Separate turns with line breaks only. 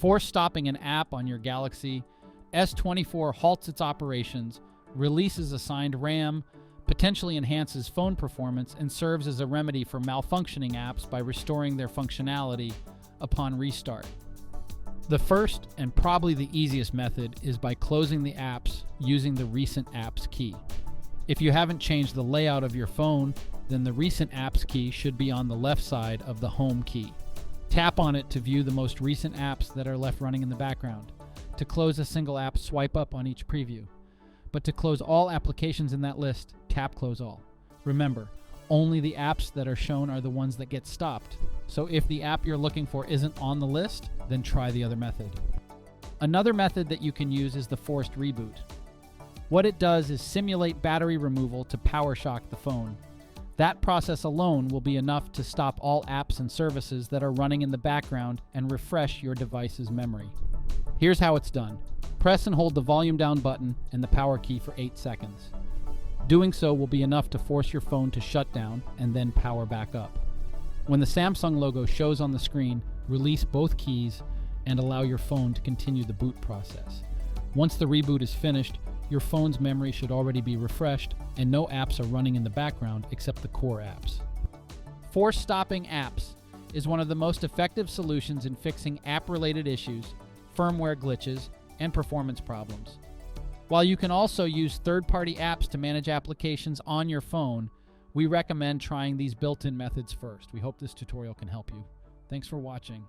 Force stopping an app on your Galaxy S24 halts its operations, releases assigned RAM, potentially enhances phone performance, and serves as a remedy for malfunctioning apps by restoring their functionality upon restart. The first and probably the easiest method is by closing the apps using the Recent Apps key. If you haven't changed the layout of your phone, then the Recent Apps key should be on the left side of the Home key. Tap on it to view the most recent apps that are left running in the background. To close a single app, swipe up on each preview. But to close all applications in that list, tap Close All. Remember, only the apps that are shown are the ones that get stopped. So if the app you're looking for isn't on the list, then try the other method. Another method that you can use is the forced reboot. What it does is simulate battery removal to power shock the phone. That process alone will be enough to stop all apps and services that are running in the background and refresh your device's memory. Here's how it's done. Press and hold the volume down button and the power key for 8 seconds. Doing so will be enough to force your phone to shut down and then power back up. When the Samsung logo shows on the screen, release both keys and allow your phone to continue the boot process. Once the reboot is finished, your phone's memory should already be refreshed and no apps are running in the background except the core apps. Force stopping apps is one of the most effective solutions in fixing app-related issues, firmware glitches, and performance problems. While you can also use third-party apps to manage applications on your phone, we recommend trying these built-in methods first. We hope this tutorial can help you. Thanks for watching.